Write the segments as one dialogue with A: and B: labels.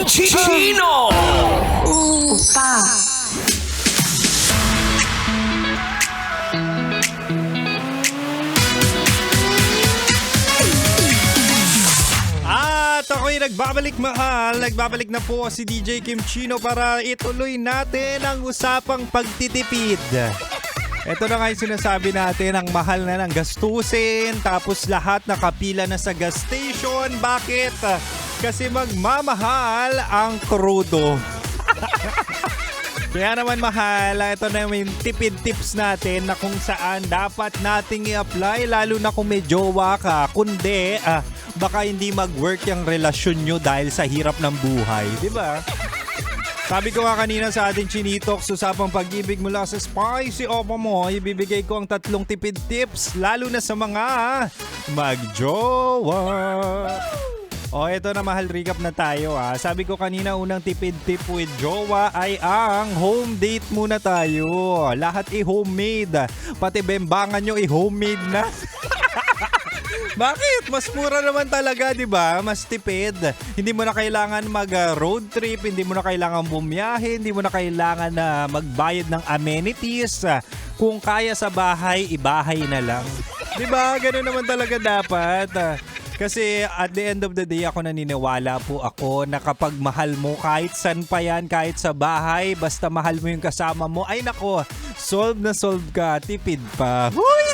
A: Chino!
B: 오빠.
C: At ako'y nagbabalik mahal. Nagbabalik na po si DJ Kim Chino para ituloy natin ang usapang pagtitipid. Ito na nga yung sinasabi natin, ang mahal na ng gastusin, tapos lahat nakapila na sa gas station. Bakit? Kasi magmamahal ang krudo. Kaya naman mahal, ito na yung tipid tips natin na kung saan dapat nating i-apply, lalo na kung may jowa ka. Kundi, baka hindi mag-work yung relasyon nyo dahil sa hirap ng buhay. Diba? Sabi ko nga kanina sa ating Chinitox, usapang pag-ibig mula sa Spicy Opo mo, ibibigay ko ang 3 tipid tips, lalo na sa mga mag-jowa. O eto na mahal, recap na tayo ah. Sabi ko kanina, unang tipid tip with jowa ay ang home date muna tayo. Lahat i-homemade. Pati bembangan nyo i-homemade na. Bakit? Mas mura naman talaga, di ba? Mas tipid. Hindi mo na kailangan mag-road trip, hindi mo na kailangan bumiyahe, hindi mo na kailangan na magbayad ng amenities. Kung kaya sa bahay, ibahay na lang. Di ba? Ganun naman talaga dapat. Kasi at the end of the day, ako naniniwala po ako na kapag mahal mo kahit saan pa yan, kahit sa bahay, basta mahal mo yung kasama mo, ay nako, solve na solve ka, tipid pa. Huy!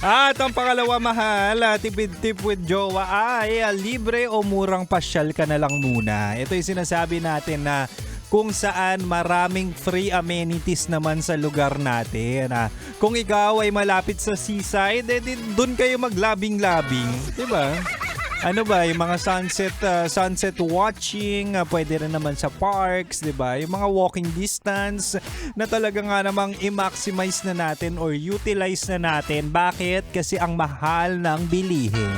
C: At ang pangalawa mahal, tipid tip with jowa ay libre o murang pasyal ka na lang muna. Ito yung sinasabi natin na kung saan maraming free amenities naman sa lugar natin. Kung ikaw ay malapit sa seaside, doon kayo maglabing-labing. Diba? Ano ba, yung mga sunset watching, pwede rin naman sa parks, 'di ba? Yung mga walking distance na talaga nga namang i-maximize na natin or utilize na natin. Bakit? Kasi ang mahal ng bilihin.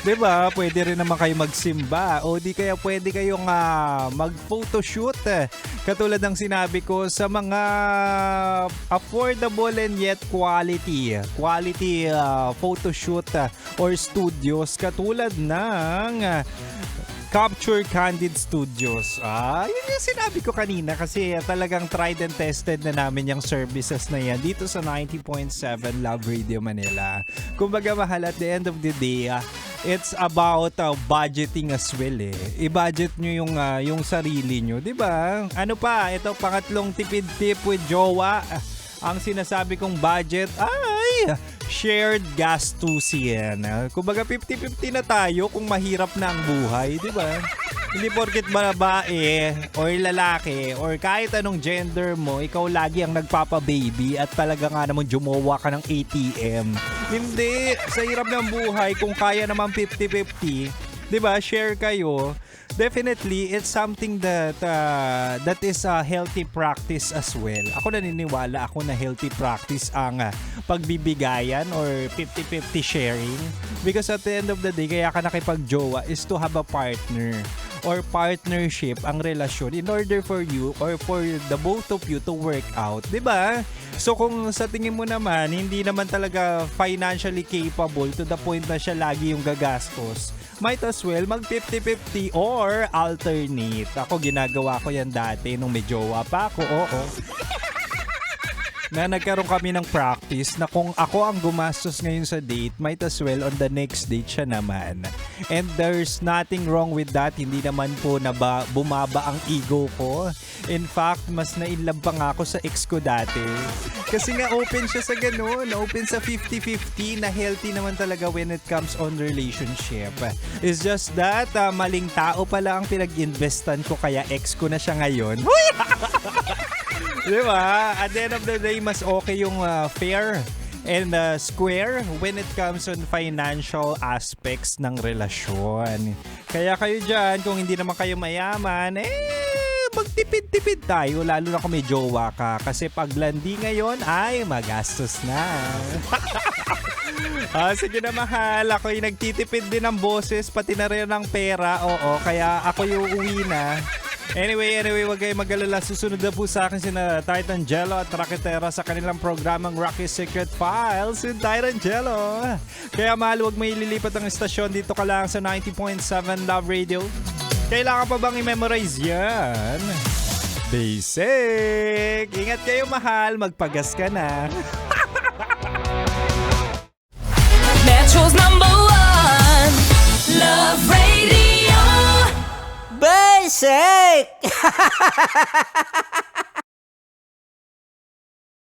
C: 'Di ba? Pwede rin naman kayo magsimba o di kaya pwede kayong mag-photoshoot. Katulad ng sinabi ko sa mga affordable and yet quality photoshoot or studios katulad ng Capture Candid Studios. Yun yung sinabi ko kanina kasi talagang tried and tested na namin yung services na yan dito sa 90.7 Love Radio Manila. Kumbaga mahal, at the end of the day, it's about budgeting as well eh. I-budget nyo yung sarili nyo, di ba? Ano pa? Ito, pangatlong tipid tip with jowa. Ang sinasabi kong budget ay shared gastusin. Kumbaga 50-50 na tayo kung mahirap na ang buhay, di ba? Hindi porket babae or lalaki or kahit anong gender mo, ikaw lagi ang nagpapa-baby at talaga nga naman jumowa ka ng ATM. Hindi, sa hirap ng buhay, kung kaya naman 50-50, di ba, share kayo. Definitely, it's something that is a healthy practice as well. Ako naniniwala ako na healthy practice ang pagbibigayan or 50-50 sharing. Because at the end of the day, kaya ka nakipag-jowa is to have a partner or partnership ang relasyon in order for you or for the both of you to work out. Diba? So kung sa tingin mo naman, hindi naman talaga financially capable to the point na siya lagi yung gagastos, might as well mag 50-50 or alternate. Ako ginagawa ko yan dati nung may jowa pa ako, oo. Na nagkaroon kami ng practice na kung ako ang gumastos ngayon sa date, might as well on the next date siya naman. And there's nothing wrong with that. Hindi naman po na bumaba ang ego ko. In fact, mas na-inlove pa nga ako sa ex ko dati. Kasi nga open siya sa ganun. Open sa 50-50 na healthy naman talaga when it comes on relationship. It's just that maling tao pala ang pinag-investan ko kaya ex ko na siya ngayon. Diba? At the end of the day, mas okay yung fair and square when it comes on financial aspects ng relasyon. Kaya kayo dyan, kung hindi naman kayo mayaman, magtipid-tipid tayo, lalo na kung may jowa ka. Kasi pag landi ngayon, ay magastos na. Sige na mahal, ako'y nagtitipid din ng boses, pati na rin ng pera. Oo, kaya ako yung uwi na. Anyway, wag kayong mag-alala. Susunod na po sa akin sina Titan Jello at Raketera sa kanilang programang Rocky Secret Files with Titan Jello. Kaya mahal, huwag may ililipat ang estasyon. Dito ka lang sa 90.7 Love Radio. Kailangan pa bang i-memorize yan? Basic! Ingat kayo, mahal. Magpagas ka na.
A: Metro's #1 Love Radio.
D: Basic!